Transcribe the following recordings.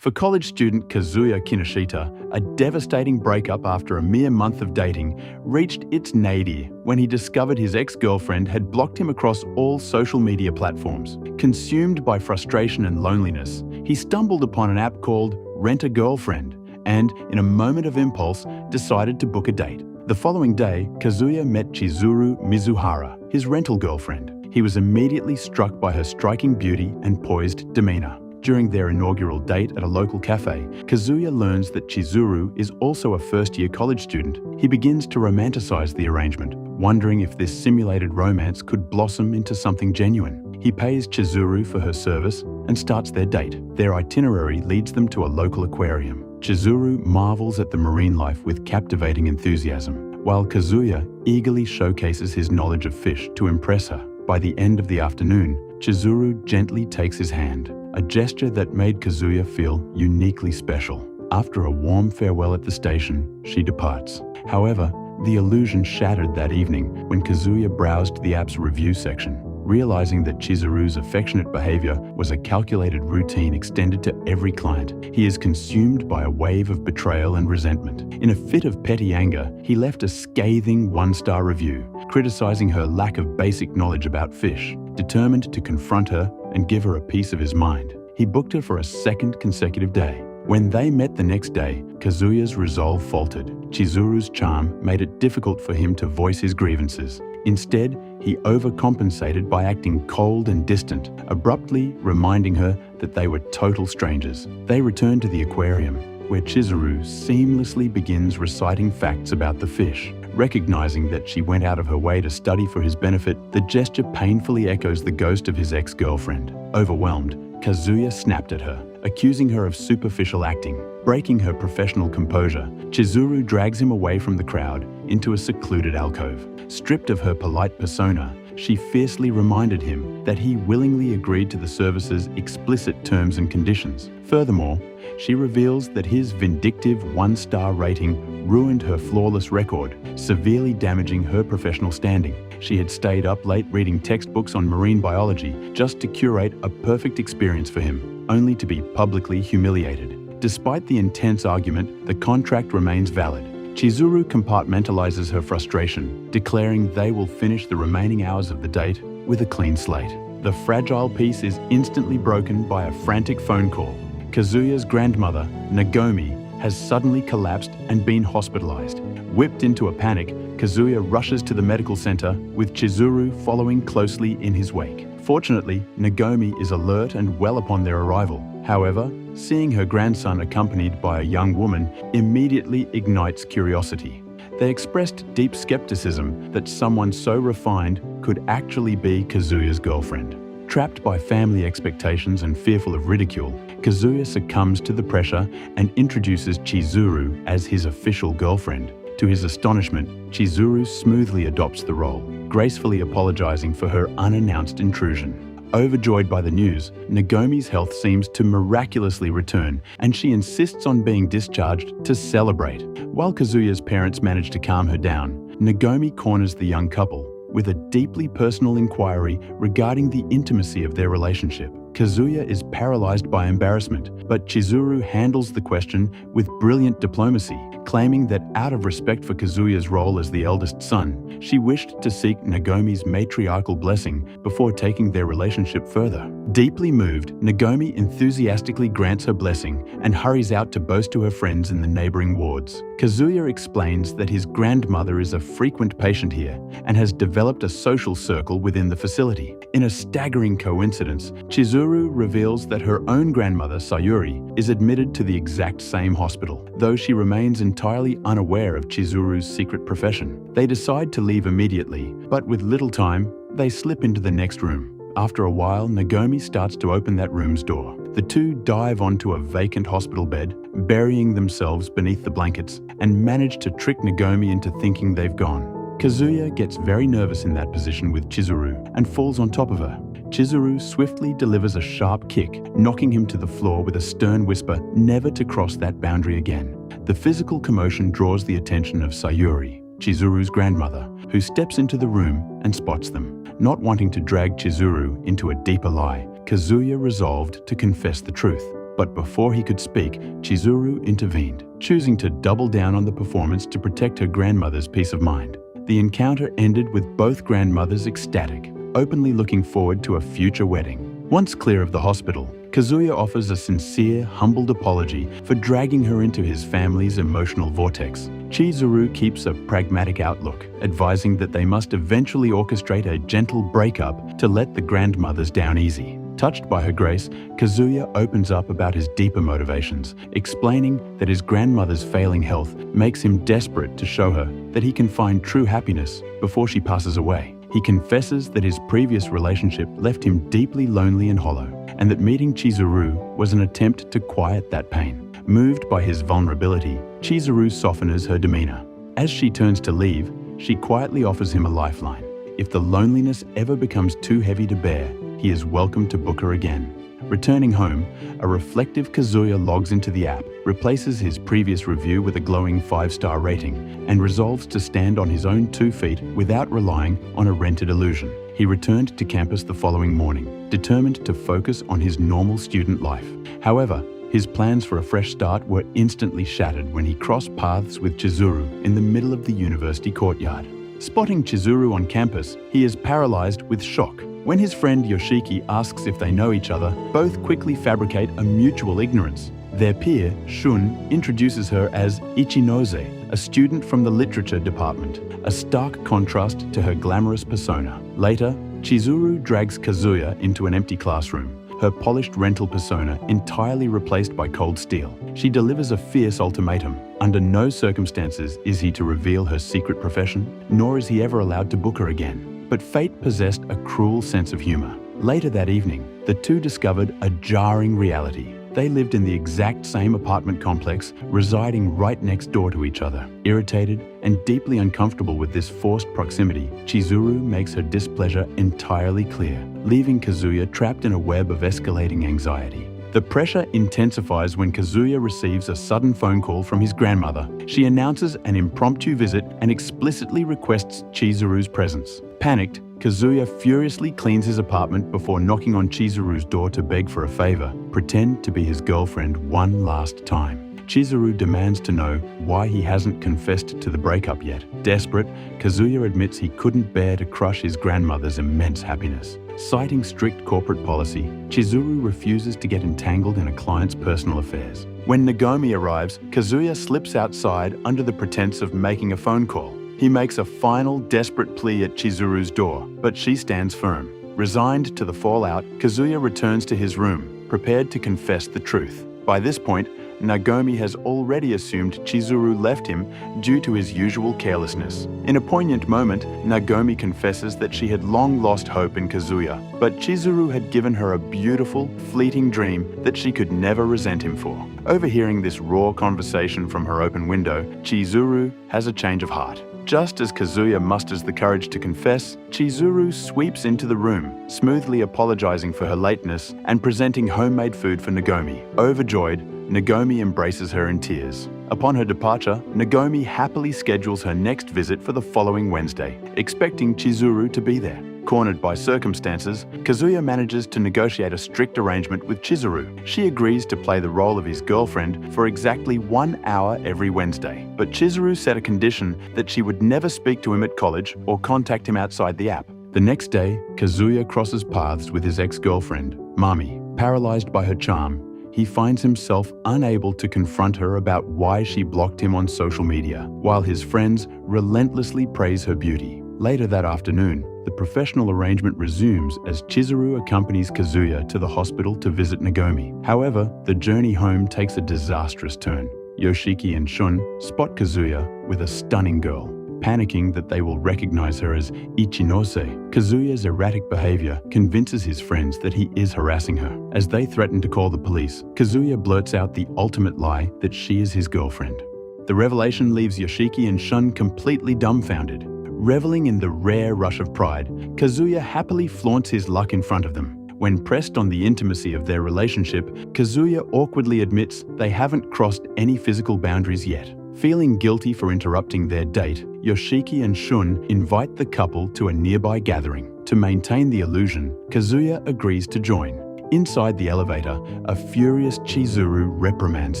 For college student Kazuya Kinoshita, a devastating breakup after a mere month of dating reached its nadir when he discovered his ex-girlfriend had blocked him across all social media platforms. Consumed by frustration and loneliness, he stumbled upon an app called Rent a Girlfriend and, in a moment of impulse, decided to book a date. The following day, Kazuya met Chizuru Mizuhara, his rental girlfriend. He was immediately struck by her striking beauty and poised demeanor. During their inaugural date at a local cafe, Kazuya learns that Chizuru is also a first-year college student. He begins to romanticize the arrangement, wondering if this simulated romance could blossom into something genuine. He pays Chizuru for her service and starts their date. Their itinerary leads them to a local aquarium. Chizuru marvels at the marine life with captivating enthusiasm, while Kazuya eagerly showcases his knowledge of fish to impress her. By the end of the afternoon, Chizuru gently takes his hand, a gesture that made Kazuya feel uniquely special. After a warm farewell at the station, she departs. However, the illusion shattered that evening when Kazuya browsed the app's review section. Realizing that Chizuru's affectionate behavior was a calculated routine extended to every client, he is consumed by a wave of betrayal and resentment. In a fit of petty anger, he left a scathing one-star review, criticizing her lack of basic knowledge about fish. Determined to confront her and give her a piece of his mind, he booked her for a second consecutive day. When they met the next day, Kazuya's resolve faltered. Chizuru's charm made it difficult for him to voice his grievances. Instead, he overcompensated by acting cold and distant, abruptly reminding her that they were total strangers. They returned to the aquarium, where Chizuru seamlessly begins reciting facts about the fish. Recognizing that she went out of her way to study for his benefit, the gesture painfully echoes the ghost of his ex-girlfriend. Overwhelmed, Kazuya snapped at her, accusing her of superficial acting. Breaking her professional composure, Chizuru drags him away from the crowd into a secluded alcove. Stripped of her polite persona, she fiercely reminded him that he willingly agreed to the service's explicit terms and conditions. Furthermore, she reveals that his vindictive one-star rating ruined her flawless record, severely damaging her professional standing. She had stayed up late reading textbooks on marine biology just to curate a perfect experience for him, only to be publicly humiliated. Despite the intense argument, the contract remains valid. Chizuru compartmentalizes her frustration, declaring they will finish the remaining hours of the date with a clean slate. The fragile peace is instantly broken by a frantic phone call. Kazuya's grandmother, Nagomi, has suddenly collapsed and been hospitalized. Whipped into a panic, Kazuya rushes to the medical center, with Chizuru following closely in his wake. Fortunately, Nagomi is alert and well upon their arrival. However, seeing her grandson accompanied by a young woman immediately ignites curiosity. They expressed deep skepticism that someone so refined could actually be Kazuya's girlfriend. Trapped by family expectations and fearful of ridicule, Kazuya succumbs to the pressure and introduces Chizuru as his official girlfriend. To his astonishment, Chizuru smoothly adopts the role, gracefully apologizing for her unannounced intrusion. Overjoyed by the news, Nagomi's health seems to miraculously return, and she insists on being discharged to celebrate. While Kazuya's parents manage to calm her down, Nagomi corners the young couple with a deeply personal inquiry regarding the intimacy of their relationship. Kazuya is paralyzed by embarrassment, but Chizuru handles the question with brilliant diplomacy, claiming that out of respect for Kazuya's role as the eldest son, she wished to seek Nagomi's matriarchal blessing before taking their relationship further. Deeply moved, Nagomi enthusiastically grants her blessing and hurries out to boast to her friends in the neighboring wards. Kazuya explains that his grandmother is a frequent patient here and has developed a social circle within the facility. In a staggering coincidence, Chizuru reveals that her own grandmother, Sayuri, is admitted to the exact same hospital, though she remains entirely unaware of Chizuru's secret profession. They decide to leave immediately, but with little time, they slip into the next room. After a while, Nagomi starts to open that room's door. The two dive onto a vacant hospital bed, burying themselves beneath the blankets, and manage to trick Nagomi into thinking they've gone. Kazuya gets very nervous in that position with Chizuru and falls on top of her. Chizuru swiftly delivers a sharp kick, knocking him to the floor with a stern whisper never to cross that boundary again. The physical commotion draws the attention of Sayuri, Chizuru's grandmother, who steps into the room and spots them. Not wanting to drag Chizuru into a deeper lie, Kazuya resolved to confess the truth. But before he could speak, Chizuru intervened, choosing to double down on the performance to protect her grandmother's peace of mind. The encounter ended with both grandmothers ecstatic, openly looking forward to a future wedding. Once clear of the hospital, Kazuya offers a sincere, humbled apology for dragging her into his family's emotional vortex. Chizuru keeps a pragmatic outlook, advising that they must eventually orchestrate a gentle breakup to let the grandmothers down easy. Touched by her grace, Kazuya opens up about his deeper motivations, explaining that his grandmother's failing health makes him desperate to show her that he can find true happiness before she passes away. He confesses that his previous relationship left him deeply lonely and hollow, and that meeting Chizuru was an attempt to quiet that pain. Moved by his vulnerability, Chizuru softens her demeanor. As she turns to leave, she quietly offers him a lifeline. If the loneliness ever becomes too heavy to bear, he is welcome to book her again. Returning home, a reflective Kazuya logs into the app, replaces his previous review with a glowing 5-star rating, and resolves to stand on his own 2 feet without relying on a rented illusion. He returned to campus the following morning, determined to focus on his normal student life. However, his plans for a fresh start were instantly shattered when he crossed paths with Chizuru in the middle of the university courtyard. Spotting Chizuru on campus, he is paralyzed with shock. When his friend Yoshiki asks if they know each other, both quickly fabricate a mutual ignorance. Their peer, Shun, introduces her as Ichinose, a student from the literature department, a stark contrast to her glamorous persona. Later, Chizuru drags Kazuya into an empty classroom, her polished rental persona entirely replaced by cold steel. She delivers a fierce ultimatum. Under no circumstances is he to reveal her secret profession, nor is he ever allowed to book her again. But fate possessed a cruel sense of humor. Later that evening, the two discovered a jarring reality. They lived in the exact same apartment complex, residing right next door to each other. Irritated and deeply uncomfortable with this forced proximity, Chizuru makes her displeasure entirely clear, leaving Kazuya trapped in a web of escalating anxiety. The pressure intensifies when Kazuya receives a sudden phone call from his grandmother. She announces an impromptu visit and explicitly requests Chizuru's presence. Panicked, Kazuya furiously cleans his apartment before knocking on Chizuru's door to beg for a favor, pretend to be his girlfriend one last time. Chizuru demands to know why he hasn't confessed to the breakup yet. Desperate, Kazuya admits he couldn't bear to crush his grandmother's immense happiness. Citing strict corporate policy, Chizuru refuses to get entangled in a client's personal affairs. When Nagomi arrives, Kazuya slips outside under the pretense of making a phone call. He makes a final desperate plea at Chizuru's door, but she stands firm. Resigned to the fallout, Kazuya returns to his room, prepared to confess the truth. By this point, Nagomi has already assumed Chizuru left him due to his usual carelessness. In a poignant moment, Nagomi confesses that she had long lost hope in Kazuya, but Chizuru had given her a beautiful, fleeting dream that she could never resent him for. Overhearing this raw conversation from her open window, Chizuru has a change of heart. Just as Kazuya musters the courage to confess, Chizuru sweeps into the room, smoothly apologizing for her lateness and presenting homemade food for Nagomi. Overjoyed, Nagomi embraces her in tears. Upon her departure, Nagomi happily schedules her next visit for the following Wednesday, expecting Chizuru to be there. Cornered by circumstances, Kazuya manages to negotiate a strict arrangement with Chizuru. She agrees to play the role of his girlfriend for exactly 1 hour every Wednesday. But Chizuru set a condition that she would never speak to him at college or contact him outside the app. The next day, Kazuya crosses paths with his ex-girlfriend, Mami. Paralyzed by her charm, he finds himself unable to confront her about why she blocked him on social media, while his friends relentlessly praise her beauty. Later that afternoon, the professional arrangement resumes as Chizuru accompanies Kazuya to the hospital to visit Nagomi. However, the journey home takes a disastrous turn. Yoshiki and Shun spot Kazuya with a stunning girl. Panicking that they will recognize her as Ichinose, Kazuya's erratic behavior convinces his friends that he is harassing her. As they threaten to call the police, Kazuya blurts out the ultimate lie that she is his girlfriend. The revelation leaves Yoshiki and Shun completely dumbfounded. Reveling in the rare rush of pride, Kazuya happily flaunts his luck in front of them. When pressed on the intimacy of their relationship, Kazuya awkwardly admits they haven't crossed any physical boundaries yet. Feeling guilty for interrupting their date, Yoshiki and Shun invite the couple to a nearby gathering. To maintain the illusion, Kazuya agrees to join. Inside the elevator, a furious Chizuru reprimands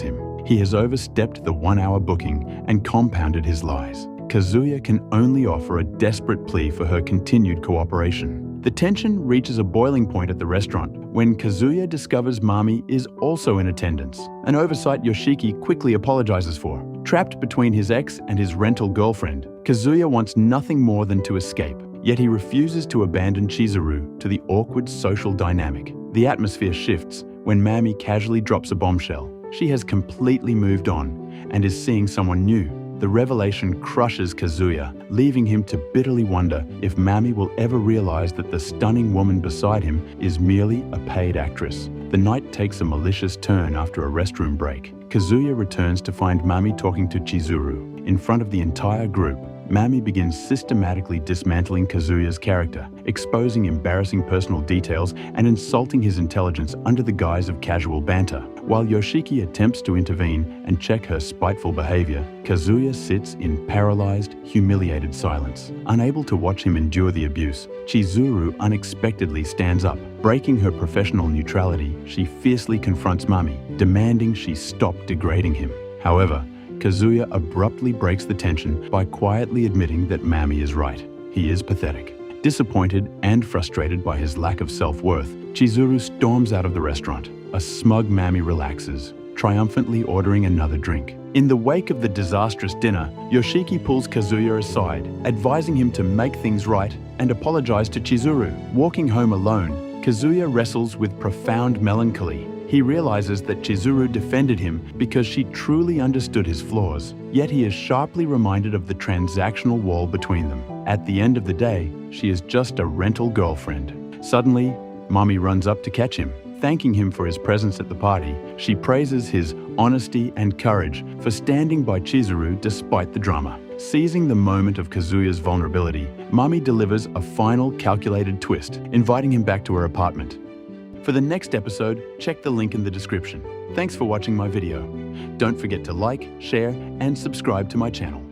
him. He has overstepped the 1-hour booking and compounded his lies. Kazuya can only offer a desperate plea for her continued cooperation. The tension reaches a boiling point at the restaurant when Kazuya discovers Mami is also in attendance, an oversight Yoshiki quickly apologizes for. Trapped between his ex and his rental girlfriend, Kazuya wants nothing more than to escape, yet he refuses to abandon Chizuru to the awkward social dynamic. The atmosphere shifts when Mami casually drops a bombshell. She has completely moved on and is seeing someone new. The revelation crushes Kazuya, leaving him to bitterly wonder if Mami will ever realize that the stunning woman beside him is merely a paid actress. The night takes a malicious turn after a restroom break. Kazuya returns to find Mami talking to Chizuru. In front of the entire group, Mami begins systematically dismantling Kazuya's character, exposing embarrassing personal details and insulting his intelligence under the guise of casual banter. While Yoshiki attempts to intervene and check her spiteful behavior, Kazuya sits in paralyzed, humiliated silence. Unable to watch him endure the abuse, Chizuru unexpectedly stands up. Breaking her professional neutrality, she fiercely confronts Mami, demanding she stop degrading him. However, Kazuya abruptly breaks the tension by quietly admitting that Mami is right. He is pathetic. Disappointed and frustrated by his lack of self-worth, Chizuru storms out of the restaurant. A smug Mami relaxes, triumphantly ordering another drink. In the wake of the disastrous dinner, Yoshiki pulls Kazuya aside, advising him to make things right and apologize to Chizuru. Walking home alone, Kazuya wrestles with profound melancholy. He realizes that Chizuru defended him because she truly understood his flaws, yet he is sharply reminded of the transactional wall between them. At the end of the day, she is just a rental girlfriend. Suddenly, Mami runs up to catch him. Thanking him for his presence at the party, she praises his honesty and courage for standing by Chizuru despite the drama. Seizing the moment of Kazuya's vulnerability, Mami delivers a final calculated twist, inviting him back to her apartment. For the next episode, check the link in the description. Thanks for watching my video. Don't forget to like, share, and subscribe to my channel.